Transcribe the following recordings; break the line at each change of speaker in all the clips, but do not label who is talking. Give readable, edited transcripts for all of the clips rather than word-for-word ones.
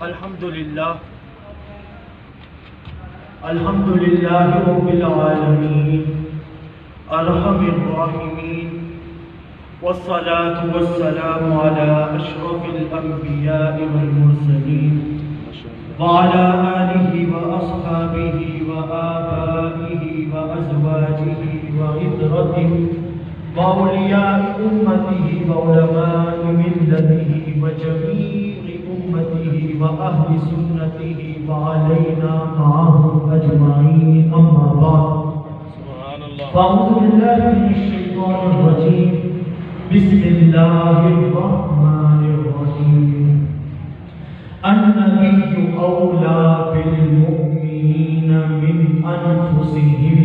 الحمدللہ رب العالمین ارحم الراحمین والصلاة والسلام على اشرف الانبیاء والمرسلین وعلى آلہ واصحابہ وآبائہ وازواجہ وعطرتہ وأولياء أمته وعلماء ملته وجميع أمته وأهل سنته وعلينا معهم أجمعين أما بعد فأعوذ بالله من الشيطان الرجيم بسم الله الرحمن الرحيم النبي أولى بالمؤمنين من أنفسهم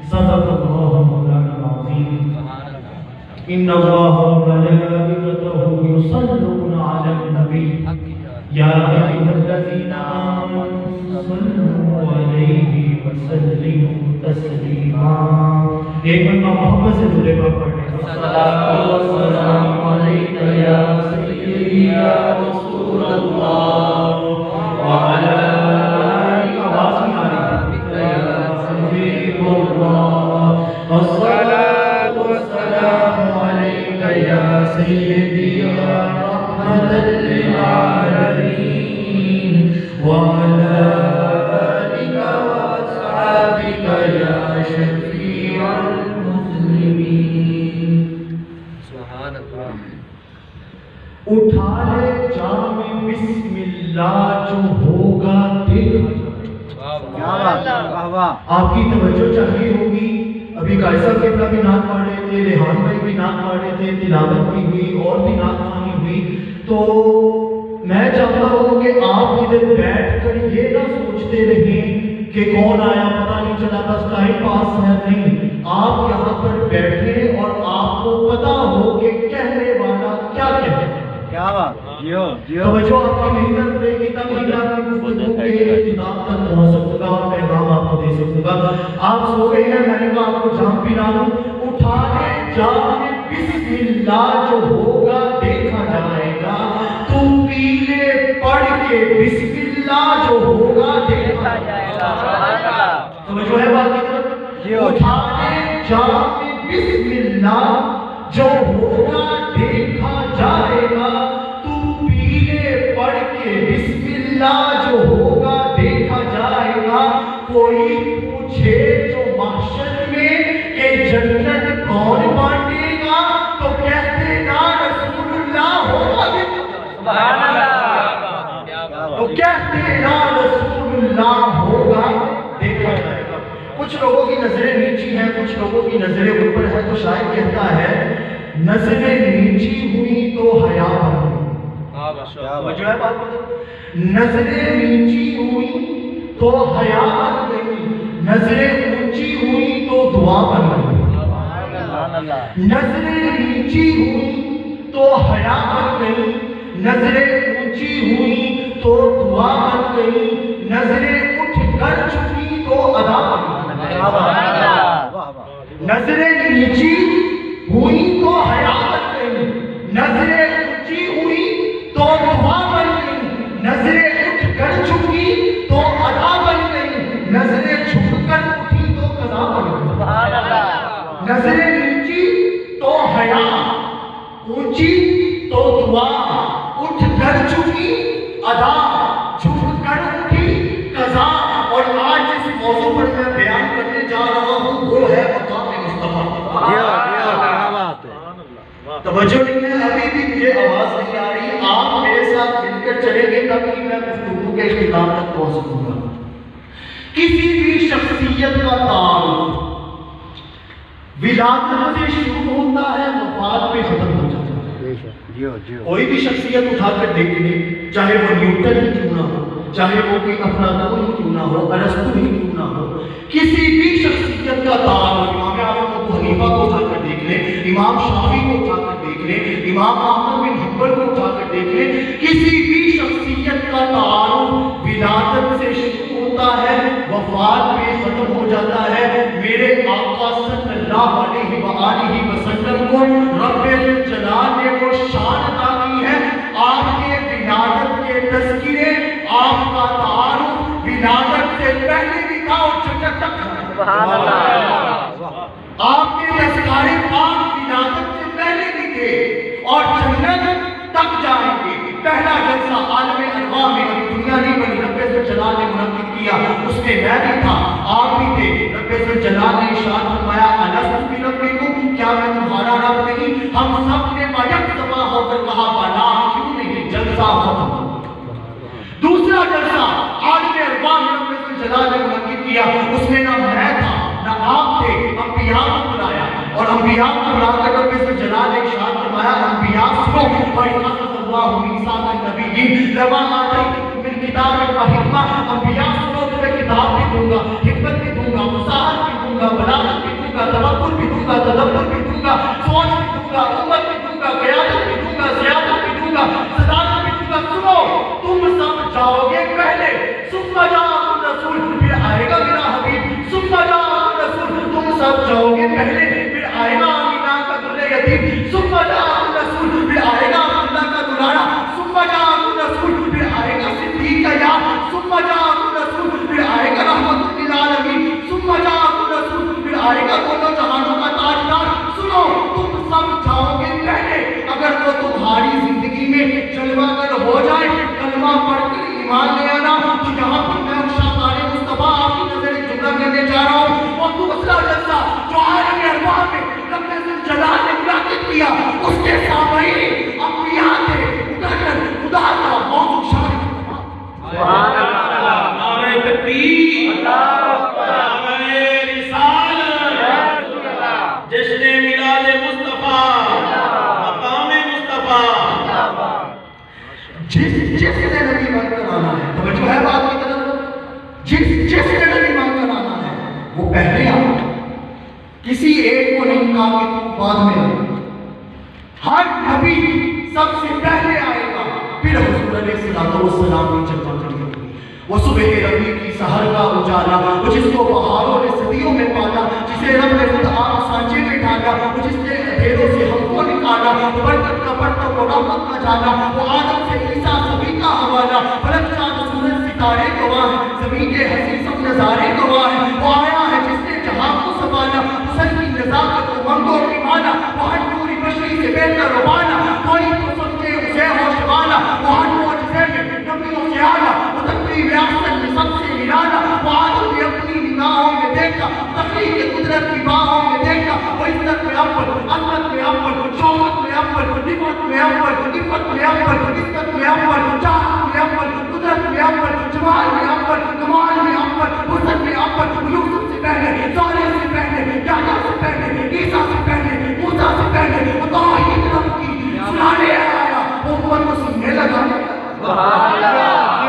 صدق الله مولانا العظيم إن الله وملائكته يصلون على النبي يا أيها الذين آمنوا صلوا عليه وسلموا تسليما ایک مرتبہ محبت سے درود پڑھیں الصلاۃ والسلام علیک یا سیدی یا رسول اللہ وعلی آلک آواز میں آ رہی ہے یا حبیب اللہ الصلاۃ والسلام یا سیدی یا رحمت للعالمین وعلی آلک واصحابک یا شفیع المسلمین سبحان اللہ اٹھا لے جام بسم اللہ جو ہوگا آپ کی توجہ چاہیے ہوگی ابھی قائصہ قبلہ بھی نعت پڑھ رہے تھے ریحان بھائی بھی نعت پڑھ رہے تھے تلاوت بھی ہوئی اور بھی نعت خوانی ہوئی تو میں چاہتا ہوں کہ آپ ادھر بیٹھ کر یہ نہ سوچتے رہیں کہ کون آیا پتہ نہیں چلا بس ٹائم پاس ہے نہیں آپ یہاں پر بیٹھیں اور آپ کو پتہ ہو کہ کہنے والا کیا کہتے ہیں کیا بات توجہ آپ کی میری طرف رہے گی تب اللہ کی گفتگو کے اختتام تک پہنچ سکوں گا اور پیغام آپ کو دے سکوں گا آپ سو گئے ہیں میں نے کہا آپ کو جام پلا دوں اٹھا لے جام بسم اللہ جو ہوگا دیکھا جائے گا تو پیلے پڑھ کے بسم اللہ جو ہوگا دیکھا جائے گا توجہ ہے بات کی طرف اٹھا لے جام بسم اللہ جو ہوگا دیکھا جائے گا پڑھ کے بسم اللہ جو ہوگا دیکھا جائے گا کوئی پوچھے جو محشر میں کہ جنت کون بانٹے گا تو کہتے نا رسول اللہ ہوگا سبحان اللہ تو کہتے نا رسول اللہ ہوگا دیکھا جائے گا کچھ لوگوں کی نظریں نیچی ہیں کچھ لوگوں کی نظریں اوپر ہے تو شاعر کہتا ہے نظریں نیچی ہوئی تو حیا بن گئی نظریں نیچی ہوئی تو حیا بن گئی نظریں اونچی ہوئی تو دعا بن گئی نظریں نیچی ہوئی تو حیا بن گئی نظریں اونچی ہوئی تو دعا بن گئی نظریں اٹھ کر چکی تو ادا بن گئی نظریں نیچی ہوئی تو حیا بن گئی نظریں اونچی ہوئی تو دعا بن گئی نظریں اٹھ کر چکی تو ادا بن گئی نظریں جھک کر اٹھی تو قضا بن گئی نظریں نیچی تو حیا اونچی تو دعا اٹھ کر چکی ادا جھک کر اٹھی قضا اور آج جس موضوع پر میں بیان کرنے جا رہا ہوں وہ ہے مقام مصطفیٰ توجہ نہیں ہے ابھی بھی مجھے آواز نہیں آ رہی آپ میرے ساتھ مل کر چلیں گے تب ہی میں گفتگو کے اختتام تک پہنچ سکوں گا کسی بھی شخصیت کا تعارف ولادت سے شروع ہوتا ہے وفات پہ ختم ہو جاتا ہے کوئی بھی شخصیت اٹھا کر دیکھ لیں چاہے وہ نیوٹن ہی کیوں نہ ہو چاہے وہ کوئی افلاطون ہی کیوں نہ ہو ارسطو ہی کیوں نہ ہو کسی بھی شخصیت کا تعارف امام اعظم ابو حنیفہ کو اٹھا کر دیکھ لیں امام شافعی کو اٹھا کر دیکھ لیں امام احمد بن حنبل کو اٹھا کر دیکھ لیں کسی بھی شخصیت کا تعارف ولادت سے شروع ہوتا ہے وفات پہ ختم ہو جاتا ہے میرے آقا صلی اللہ علیہ وآلہ وسلم کو رب الجلال نے وہ شان عطا کی ہے آپ کے ولادت کے تذکرے تھا اور جنت تک جائیں گے.
سبحان اللہ.
آپ کے لشکار پاک ولادت سے پہلے بھی تھے اور جنت تک جائیں گے. پہلا جلسہ عالم ارواح میں ابھی دنیا نہیں بنی رب ذوالجلال نے منعقد کیا، اس میں میں بھی تھا، آپ بھی تھے. رب ذوالجلال نے ارشاد فرمایا الست بربکم، کیا میں تمہارا رب نہیں؟ ہم سب نے بیک زباں ہو کر کہا بلا، کیوں نہیں؟ جلسہ ختم. دوسرا جلسہ عالم ارواح میں رب ذوالجلال نے منعقد کیا، اس میں نہ میں تھا نہ آپ تھے، انبیاء کو بلایا اور انبیاء کو بلا کر رب ذوالجلال نے ارشاد فرمایا انبیاء سنو وَإِذْ أَخَذَ اللَّهُ مِيثَاقَ النَّبِيِّينَ لَمَا آتَيْتُکُم مِّن کِتَابٍ وَحِکْمَةٍ. انبیاء سنو تمہیں کتاب بھی دوں گا، حکمت بھی دوں گا، فصاحت بھی دوں گا، بلاغت بھی دوں گا، تفکر بھی دوں گا، تدبر بھی دوں گا، سوچ بھی دوں گا، امت بھی دوں گا، قیادت بھی دوں گا، سیادت بھی دوں گا، صدارت بھی دوں گا. سنو تم سب جاؤ گے پہلے، ثم جاءکم رسول، پھر آئے گا میرا حبیب. ثم جاءکم رسول، تم سب جاؤ گے پہلے، پھر آئے گا آمینہ کا دلہے یتیم. ثم جاءکم رسول، پھر آئے گا عبداللہ کا دلاڑا. ثم جاءکم رسول، پھر آئے گا صدیق کا یار. ثم جاءکم رسول، پھر آئے گا رحمت للعالمین. ثم جاءکم رسول، پھر آئے گا دونوں جہانوں کا تاجدار. سنو تم سب جاؤ گے پہلے، اگر وہ تمہاری زندگی میں جلوہ گر ہو جائے، کلمہ پڑھ کر ایمان لے آنا، تو یہاں پر میں شاہکار مصطفیٰ آپ کی نظر ایک جملہ کرنے جا رہا ہوں. اور دوسرا جلسہ جو عالم ارواح میں رب ذوالجلال نے منعقد کیا، اس کے سامعین انبیاء تھے. ادھر کر خدا کا موضوع شاہد.
سبحان اللہ.
نعرہ تکبیر،
اللہ اکبر.
نعرہ رسالت، جشن میلاد مصطفیٰ، مقام مصطفیٰ.
جس نے نبی بن کر آنا ہے، توجہ ہے بات کی طرف، جس نے نبی بن کر آنا ہے وہ پہلے آنا. کسی ایک کو نہیں کہا کہ تم بعد میں آئے. ہر نبی سب سے پہلے آئے گا، پھر حضور علیہ السلام کی جلوہ کری ہوگی. وہ صبح ربیع کی سحر کا اجالا، وہ جس کو بہاروں نے صدیوں میں پالا، جسے رب نے خود آپ سانچے میں ڈالا، وہ جس نے اندھیروں سے ہم کو نکالا، وہ برکت کا برتن وہ رحمت کا جانا، وہ آدم سے عیسیٰ سبھی کا حوالہ. فلک چاند سورج ستارے گواہ ہیں، زمین کے حسین سب نظارے گواہ ہیں. وہ آیا ہے جس نے جہاں کو سنبھالا، حسن کی نزاکت کو منگو کی مانا، وہ ہر نوری بشری سے بہتر روانہ، کوئی تو سمجھے اسے ہوش والا. وہ ہر معجزے میں نبیوں سے آیا، وہ تقریب احسن میں سب سے نرالا. وہ آدم نے اپنی نگاہوں میں دیکھا، تخلیق قدرت کی باہوں میں دیکھا. وہ عزت میں اول، عظمت میں اول، شوکت میں اول، نعمت میں اول، عفت میں اول، عزت میں اول، چاہت میں اول، قدرت میں اول، جمال میں اول، کمال میں اول، حسن میں اول. یوسف سے پہلے، صالح سے پہلے، یحییٰ سے پہلے، عیسیٰ سے پہلے، موسیٰ سے پہلے. وہ توحید رب کی سنانے آیا، وہ امت کو سننے لگا.
سبحان اللہ.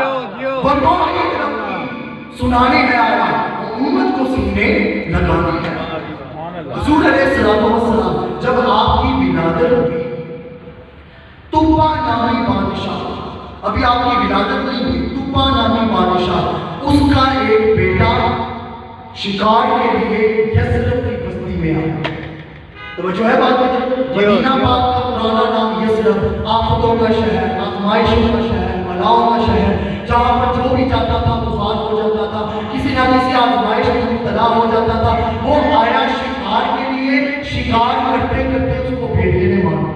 وہ توحید رب کی سنانے آیا، وہ امت کو سننے لگانے آیا. حضور علیہ السلام جب آپ کی ولادت ہوئی، طوبا نامی بادشاہ، ابھی آپ کی ولادت نہیں ہوئی، طوبا نامی بادشاہ، اس کا ایک بیٹا شکار کے لیے یثرب کی بستی میں آیا. تو جو ہے بات مدینہ پاک کا پرانا نام یثرب، آفتوں کا شہر، آزمائشوں کا شہر، بلاؤں کا شہر، جہاں پر جو بھی جاتا تھا وہ فات ہو جاتا تھا، کسی نہ کسی آزمائش میں مبتلا ہو جاتا تھا. وہ آیا شکار کے لیے، شکار کرتے کرتے اس کو بھیڑیے نے مارا.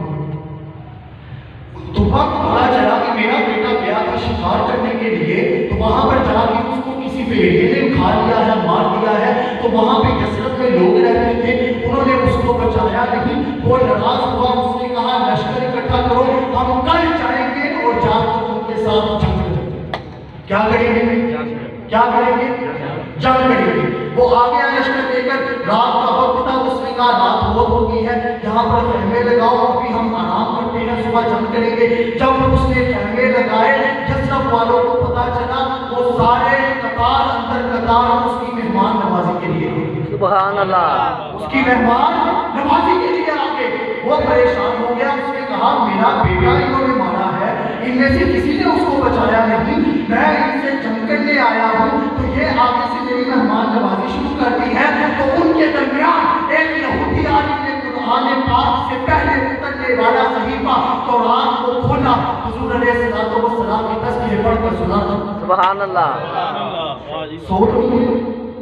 تو وہاں پتا چلا کہ میرا بیٹا گیا تھا شکار کرنے کے لیے، تو وہاں پر جا کے اس کو کسی بھیڑیے نے کھا لیا ہے، مار دیا ہے. تو وہاں پہ یثرب میں لوگ رہتے تھے، انہوں نے اس کو بچایا نہیں. وہ ناراض ہوا، اس نے کہا لشکر اکٹھا کرو، ہم کل جائیں گے اور جا کر ان کے ساتھ جنگ کریں گے. کیا کریں گے؟ کیا کریں گے؟ جنگ کریں گے. وہ آ گیا لشکر لے کر، رات کا وقت تھا. اس نے کہا رات بہت ہو گئی ہے، یہاں پر خیمے لگاؤ، ابھی ہم آرام کرتے ہیں، صبح جنگ کریں گے. جب اس نے خیمے لگائے، یثرب والوں کو پتا چلا، وہ سارے قطار اندر قطار اس کی مہمان نوازی کے لیے.
سبحان اللہ.
اس کی مہمان نوازی کے لیے آگے. وہ پریشان ہو گیا، اس نے کہا میرا بیٹا انہوں نے مارا ہے، ان میں سے کسی نے اس کو بچایا نہیں، میں ان سے جنگ کرنے آیا ہوں، تو یہ آگے سے میری مہمان نوازی شروع کرتی ہے. تو ان کے درمیان ایک یہودی عالم نے قرآن پاک سے پہلے اترنے والا صحیفہ تورات کو کھولا، حضور علیہ السلام کی تذکرے پڑھ کر سنا.
سبحان اللہ.
سو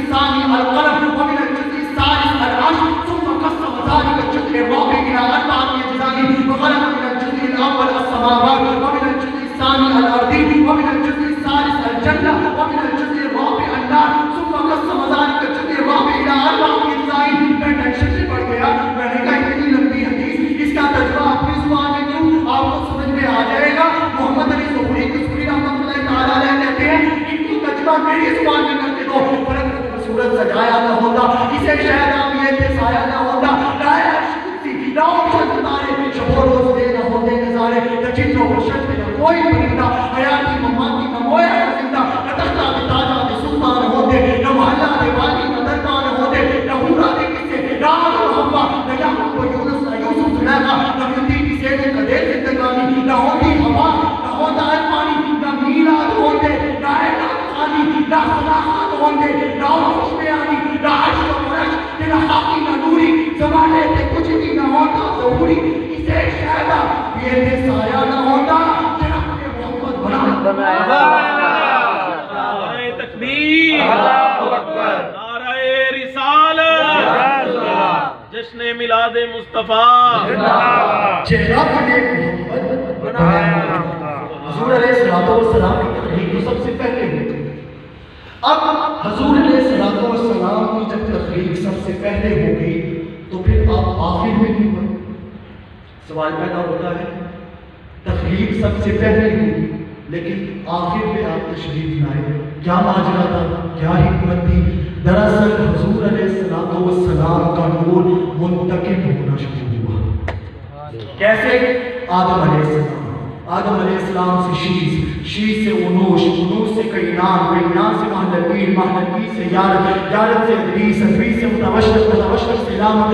الثاني القلم ومن الجزء الثالث العرش ثم قسم ذلك الجزء الرابع إلى أربعة أجزاء وخلق من الجزء الأول السماوات ومن الجزء الثاني الأرض ومن الجزء الثالث الجنة ومن الجزء الرابع النار ثم قسم ذلك الجزء الرابع إلى أربعة أجزاء. میں ٹینشن سے پڑ گیا، میں نے کہا اتنی لمبی حدیث، اس کا ترجمہ اپنی زبان میں کروں آپ کو سمجھ میں آ جائے گا. محمد علی ظہوری قصوری رحمۃ اللہ تعالیٰ علیہ کہتے ہیں ان کو ترجمہ میری زبان میں کر کے دو، سورج سجایا نہ ہوتا، اسے شاید آپ یہ تھے سایہ نہ ہوتا، نہ شب و روز دے نہ ہوتے نظارے، نہ جن و بشر میں نہ کوئی پرندہ، حیاتی مماتی نہ مویا نہ زندہ، نہ تختہ میں تاجہ میں سلطان ہوتے، نہ محلہ میں والی نہ درکان ہوتے، نہ ہورا دے کسے، نہ آگ و حوا، نہ یعقوب و یونس نہ یوسف زلیخا، نہ ملتی کسے نے قدیر زندگانی، نہ ہوتی ہوا، نہ ہوتا ہے پانی، نہ میلاد ہوتے، نہ اعلان خانی، نہ صلاحات ہوتے، نہ خوش بیانی، نہ عشق و مرش، نہ حقی نہ نوری، زمانے سے کچھ بھی نہ ہوتا ضروری، اسے شاید یہ تھے سایہ نہ ہوتا، جناب محمد بنایا.
نعرہ تکبیر، اللہ اکبر، نعرہ رسالت، جشن میلاد مصطفیٰ،
چہرہ بنے محمد بنایا. حضور علیہ السلام کی تقریر تو سب سے پہلے ہوتی. اب حضور علیہ السلام کی جب تقریر سب سے پہلے ہو گئی تو پھر آپ آخر میں کیوں بنے؟ سوال پیدا ہوتا ہے، تقریر سب سے پہلے ہوئی لیکن آخر میں آپ تشریف لائے، کیا ماجرا تھا، کیا حکمت تھی؟ دراصل حضور علیہ السلام کا نور منتقل ہونا شروع ہوا. کیسے؟ آدم علیہ السلام سے شیش سے انوش سے کینان سے مہلکین سے یارت سے ادریس سے متوشق سے لامت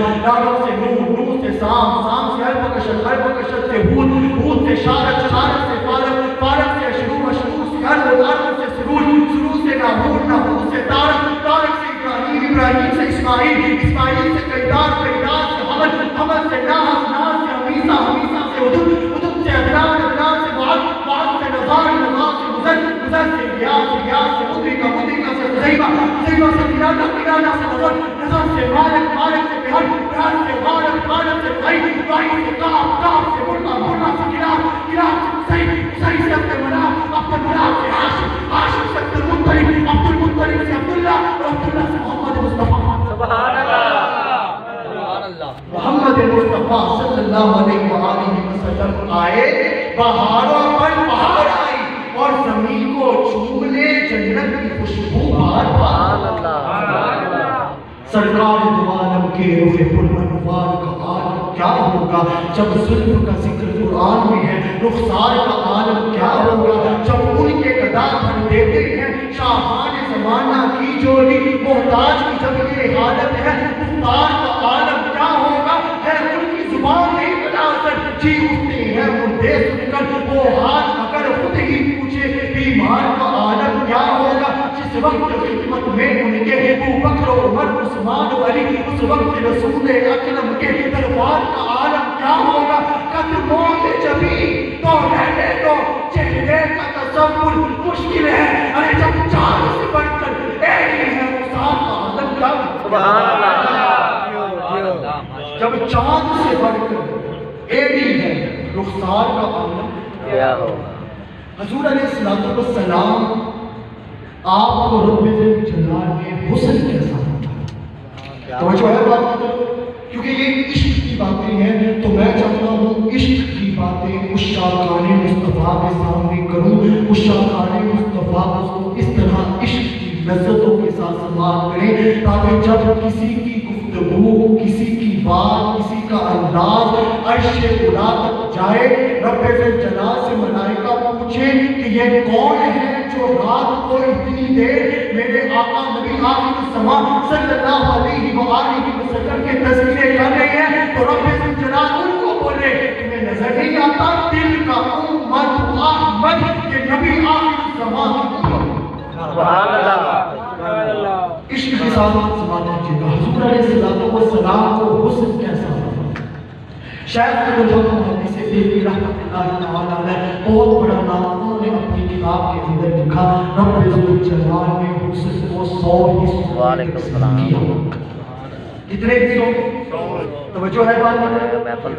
سے نور سے سام سے حرف کشت سے حود سے شارت سے فارق سے اشرور سے عرض سے سرور سے ناہور سے تارق سے ابراہیم سے اسماعیل سے قیدار سے حمد سے ناس سے حمیسہ سے عدد سے عدنان سے بعد سے نظار سے مزد سے بیاس سے مدرکہ سے حذیبہ سے قرانہ سے نظر سے مالک سے بہر سے غالب سے قعید سے قعب سے مرنا سے کلاب سے حسین سے عبدالمناف سے عاشق سے عبدالمطلب سے عبداللہ اور عبداللہ سے محمد
سبحان اللہ
محمد مصطفیٰ صلی اللہ علیہ وآلہ وسلم آئے، بہاروں پر بہار آئی اور زمین کو چومنے جنت کی خوشبو بہار سرکار دو عالم کے روح پرانوار کا عالم کیا ہوگا جب ظلم کا ذکر قرآن میں ہے، رخسار کا عالم کیا ہوگا جب ان کے گدا بھر دیتے ہیں شاہان زمانہ کی جوڑی، محتاج کی جب یہ حالت ہے، مختار کا عالم کیا ہوگا، ہے ان کی زبان نہیں بلاسر جی اٹھتے ہیں مردے سن کر، وہ ہاتھ اگر خود ہی پوچھے بیمار کا عالم کیا ہوگا، جس وقت خدمت میں ان کے ابو بکر و عمر عثمان و علی، اس وقت رسول اکرم کے دربار کا عالم کیا ہوگا، قدموں میں جبھی تو رہنے دو چہرے کا تصور مشکل ہے، ارے جب چاند سے بڑھ کر ایک ہی ہے رخسار کا عالم کیا
سبحان اللہ
جب چاند سے بڑھ کر ایک ہی ہے رخسار کا عالم
کیا ہوگا۔
حضور علیہ السلام آپ کو رب جلال نے حسن کیسا ہوتا توجہ ہے بات کی، کیونکہ یہ عشق کی باتیں ہیں تو میں چاہتا ہوں عشق کی باتیں اس شاہکار مصطفیٰ کے سامنے کروں، اس شاہکار مصطفیٰ کو اس طرح عشق کی لذتوں کے ساتھ سماعت کریں تاکہ جب کسی کی گفتگو، کسی کی بات، کسی کا انداز عرش اولا تک جائے، رب جلال سے ملائکہ پوچھیں کہ یہ کون ہے جو رات کو اتنی دیر میرے آقا نبی آخر الزمان صلی اللہ علیہ وآلہ وسلم کے تذکرے کر رہے ہیں، تو رب جلال ان کو بولے تمہیں نظر نہیں آتا دل کا امت احمد کہ نبی آخر الزمان کی
سبحان اللہ
عشق کے ساتھ سماعت کیجیے گا۔ حضور علیہ السلام کو حسن کیسا ہوگا؟ شاید کہ جو محدث دہلوی رحمۃ اللہ تعالیٰ علیہ بہت بڑا نام انہوں نے اپنی کتاب کے اندر لکھا، رب ذوالجلال نے حسن کو 100 حصوں میں تقسیم کیا۔ کتنے حصوں؟ توجہ ہے بات میں،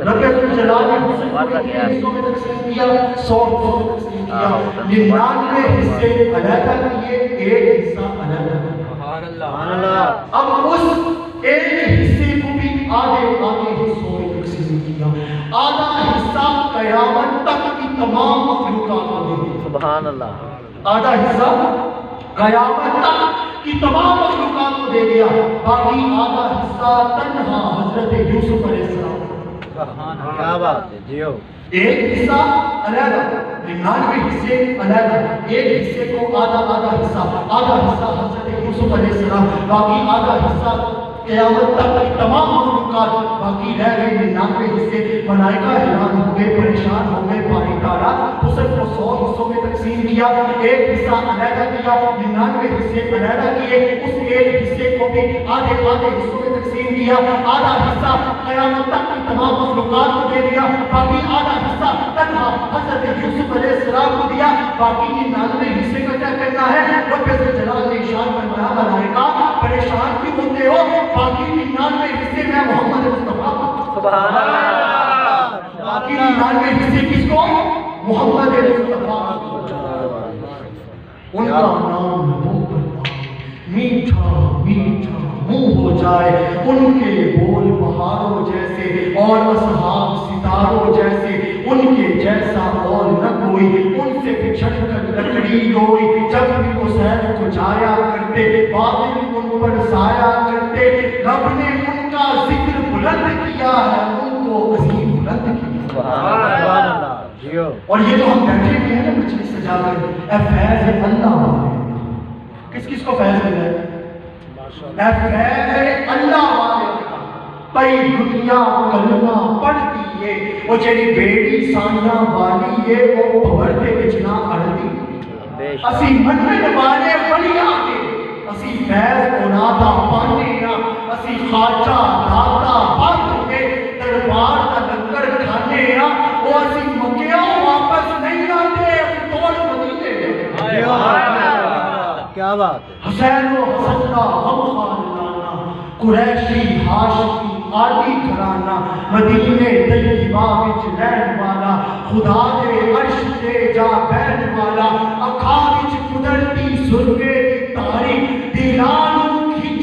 رب ذوالجلال نے حسن کو کتنے حصوں میں تقسیم کیا؟ 100 حصوں میں تقسیم کیا، 99 حصے علیحدہ کیے، ایک حصہ علیحدہ کیا۔ اب اس ایک حصے کو بھی آدھے حصوں میں تقسیم کیا، آدھا حصہ قیامت تک کی تمام مخلوقات کو دے دیا،
سبحان اللہ
آدھا حصہ قیامت تک کی تمام مخلوقات کو دے دیا، باقی آدھا حصہ تنہا حضرت یوسف علیہ السلام۔
کیا بات ہے جیو،
ایک حصہ علیحدہ، 99 حصے علیحدہ، ایک حصے کو آدھا حصہ حضرت یوسف علیہ السلام، باقی آدھا حصہ قیامت تک کی تمام مخلوقات، باقی رہ گئے 99 حصے۔ ملائکہ حیران ہو گئے، پریشان ہو گئے، باری تعالیٰ حسن کو 100 حصوں میں تقسیم کیا، ایک حصہ علیحدہ کیا، 99 حصے علیحدہ کیے، اس ایک حصے کو بھی آدھے حصوں میں تقسیم کیا، آدھا حصہ قیامت تک کی تمام مخلوقات کو دے دیا، باقی آدھا حصہ تنہا حضرت یوسف علیہ السلام کو دیا، باقی 99 حصے کا کیا کرنا ہے؟ رب جلال نے ارشاد فرمایا ملائکہ پریشان کیوں ہوتے ہو، باقی 99 حصے میں محمد مصطفیٰ،
سبحان اللہ
باقی 99 حصے کس کو؟ محمد مصطفیٰ، ان کا نام لبوں پر میٹھا میٹھا منہ ہو جائے، ان کے بول بہاروں جیسے اور اصحاب ستاروں جیسے، ان کے جیسا اور نہ کوئی، ان سے بچھڑ کر لکڑی روئی، جب بھی وہ سیر کو جایا کرتے بادل ان پر سایہ کرتے، رب نے ان کا ذکر بلند کیا ہے، ان کو عظیم بلند کیا۔
سبحان اللہ جیو،
اور یہ جو ہم بیٹھے ہوئے ہیں نا مجلس سجا کر، اے فیض اللہ والے، کس کو فیض ملا ہے؟ اے فیض اللہ والے، پئی دنیا کلمہ پڑھتی ہے، وہ جڑی بیڑی سانیاں والی ہے، وہ بھور دے وچ نہ اڑدی، اسی منن والے ولیاں دے، اسی فیض اولاداں پانے نا، اسی خواجہ داتا بات کے دربار کا لنگر کھانے نا، وہ اسی مکیوں واپس نہیں آتے، توڑ مدینے
کیا بات ہے،
حسین و حسن کا غم خانانہ، قریشی ہاشمی عالی گھرانہ، مدینے طیبہ وچ رہن والا، خدا دے عرش تے جا بہن والا، اکھاں وچ قدرتی سرگے دی تاریخ، دلانوں کھچ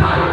40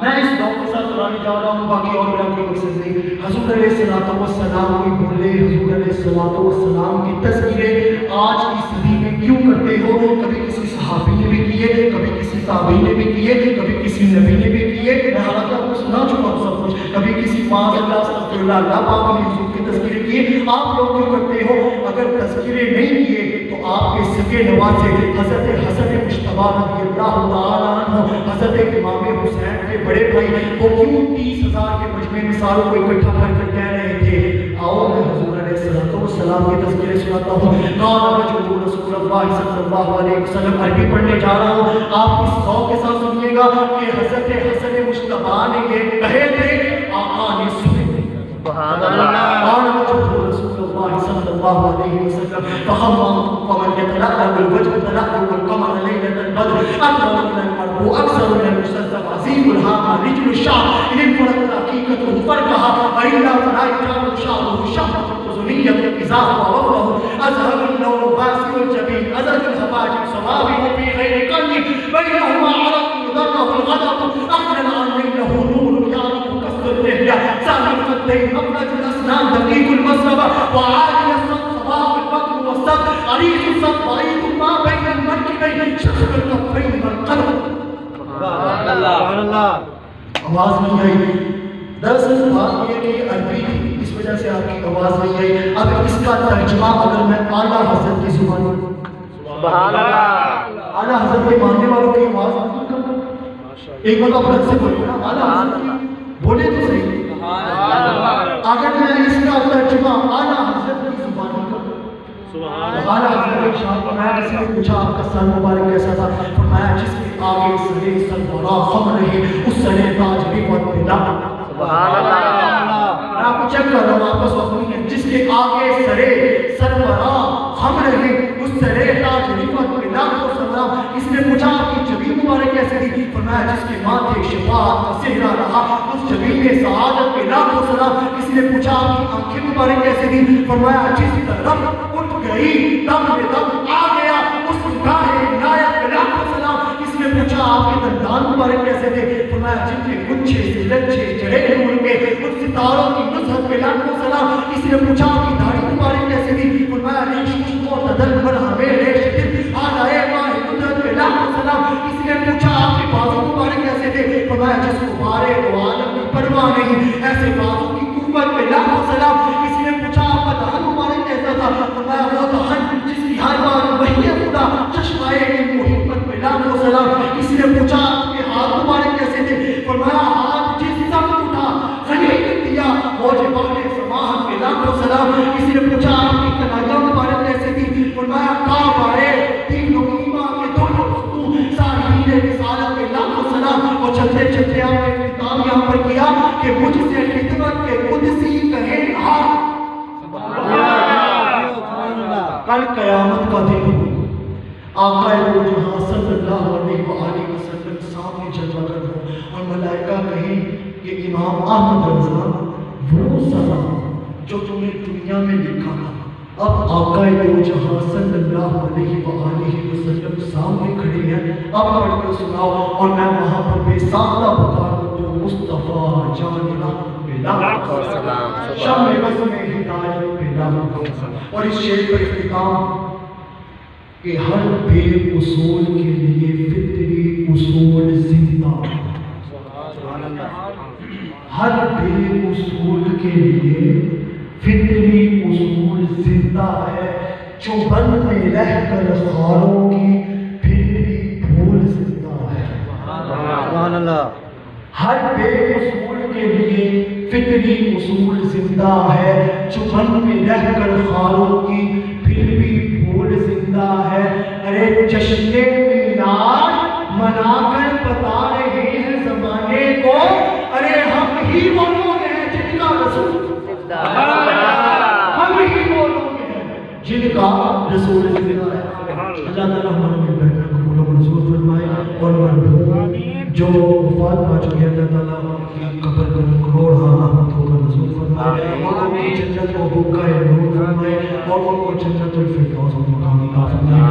میں اس دعا کے ساتھ سنانے جا رہا ہوں، باقی اور میرا کوئی مقصد نہیں۔ حضور علیہ السلام کی بولے، حضور علیہ السلام کی تذکرے آج کی صدی میں کیوں کرتے ہو؟ کبھی کسی صحابی نے بھی کیے، کبھی کسی تابعی نے بھی کیے، کبھی کسی نبی نے بھی کیے، میں حالانکہ آپ کو سنا چکا ہوں سب کچھ، کبھی کسی معاذ اللہ استغفر اللہ اللہ پاک نے حضور کے تذکرے کیے، آپ لوگ کیوں کرتے ہو؟ اگر تذکرے نہیں کیے تو آپ کے سگے نواسے حضرت حسن مجتبیٰ رضی اللہ تعالیٰ عنہ، حضرت امام حسین کے بڑے بھائی، وہ کیوں 30,000 کے مجمع میں ساروں کو اکٹھا کر کر کہہ رہے تھے؟ آؤ میں حضور علیہ السلام کے تذکرے سناتا ہوں۔ قال رجل رسول اللہ صلی اللہ علیہ وسلم، عربی پڑھنے جا رہا ہوں، آپ اس ذوق کے ساتھ سنیے گا کہ حضرت حسن مجتبیٰ نے یہ کہے تھے، آقا نے سنے تھے۔
سبحان اللہ۔
قال رجل رسول اللہ صلی اللہ علیہ وسلم، فخمم ومن يتلألأ الوجه تلألؤ القمر ليلة البدر أكبر من المرء أكثر من المستزدق عظيم الهامة رجل الشعر إن انفرد حقيقته فرقها وإلا فلا يجعل شعره شعرة أذنية إذا هو وفره أزهر اللون باسل الجبين أزهر الهباج صوابه في غير قلب بينهما عرق يضره الغضب أحلى عن ليله نور يعرف كسر اللحية سامي الخدين أبرج الأسنان دقيق المسربة وعالي الصدر صباح البطن والصدر عريض الصدر ضعيف ما بين المنكبين شخص الكفين والقلب۔
سبحان اللہ۔
آواز نہیں آئی، دراصل بات یہ کہ عربی تھی، اس وجہ سے آپ کی آواز نہیں آئی۔ اب اس کا ترجمہ اگر میں اعلیٰ حضرت کی زبان،
سبحان اللہ۔
اعلیٰ حضرت کے ماننے والوں کی آواز ایک بار آپ رد سے بولے نا، اعلیٰ حضرت کی بولے تو صحیح۔ اگر میں اس کا ترجمہ اعلیٰ حضرت کی زبان اعلیٰ حضرت کے شاہ فرمایا، کسی نے پوچھا آپ کا سر مبارک کیسا تھا؟ فرمایا جس کے آگے سرے سربراہ خم رہے اس سرے تاج رفعت پہ
سبحان اللہ۔
میں آپ کو چیک کر رہا ہوں، آپ کا سوال نہیں ہے، جس کے آگے سرے سربراہ خم رہے اس سرے تاج رفعت پہ اس نے پوچھا آپ کی جبین مبارک کیسے تھی؟ فرمایا جس کے ماتھے شفاعت کا صحرا رہا اس جبین میں سعادت پہ لاکھوں سلام۔ کسی نے پوچھا آپ کی آنکھیں مبارک کیسے تھی؟ فرمایا جس طرف اٹھ گئی دم میں دم آ گیا اس گاہ عنایت پہ لاکھوں سلام۔ کسی نے پوچھا آپ کے دندان مبارک کیسے تھے؟ فرمایا جن کے گچھے سے لچھے چڑھے نور کے ان ستاروں کی نصرت پہ لاکھوں سلام۔ کسی نے پوچھا آپ کی داڑھی مبارک کیسے تھی؟ فرمایا ریش خوشبو تدل ہمیں ریش دل آلائے ماہ قدرت پہ لاکھوں سلام۔ کسی نے پوچھا آپ کے بازو مبارک کیسے تھے؟ فرمایا جس کو مارے تو عالم کی پرواہ نہیں ایسے بازو کی قوت پہ لاکھوں سلام۔ کسی نے پوچھا آپ کا دہن مبارک کیسا تھا؟ فرمایا وہ دہن جس کی ہر بار وہی خدا چشمائے کی محبت پہ لاکھوں سلام۔ کسی نے پوچھا آپ کے ہاتھ مبارک کیسے تھے؟ فرمایا ہاتھ جس سب اٹھا غنیمت دیا موج بحر سماحت پہ لاکھوں سلام۔ کسی نے پوچھا آپ کی کلائیاں مبارک کیسے تھی؟ فرمایا کعب آئے تین ایمان کے دونوں ستون سارین رسالت پہ لاکھوں سلام۔ اور چلتے چلتے آپ نے خطاب یہاں پر کیا کہ مجھ سے خدمت کے قدسی کہیں ہاتھ کل قیامت کا دن آقا دو جہاں صلی اللہ علیہ وآلہ وسلم سامنے جلوہ کر ہوں اور ملائکہ کہیں کہ امام احمد رضا وہ سزا جو تمہیں دنیا میں لکھا تھا اب آقا دو جہاں صلی اللہ علیہ وآلہ وسلم سامنے کھڑے ہیں، اب پڑھ کر سناؤ اور میں وہاں پر بے ساختہ پکار دوں مصطفیٰ جان لاکھوں سلام شمع بز میں ہدایت پہ لاکھوں سلام۔ اور اس شعر پر اختتام کہ ہر بے اصول کے لیے فطری اصول زندہ، ہر بے اصول کے لیے فطری اصول زندہ ہے، جو بن میں رہ کر خاروں کی پھر بھی پھول زندہ ہے۔
سبحان اللہ۔
ہر بے اصول کے لیے فطری اصول زندہ ہے، جو بن میں رہ کر خاروں کی پھر بھی پھول زندہ ہے۔ ارے جشن میلاد منا کر بتا رہے ہیں زمانے کو، ارے ہم ہی وہ لوگ ہیں جن کا رسول ہم ہی وہ لوگ ہیں جن کا رسول زندہ ہے۔ اللہ تعالیٰ ہمارے بیٹھنا قبول و منظور فرمائے اور مرحوم جو وفات پا چکے ہیں اللہ تعالیٰ کی قبر کو کروڑ رحمتوں کا نزول فرمائے اور ان کی جنت کو بکائے نور فرمائے اور ان کو جنت الفردوس مقام عطا فرمائے۔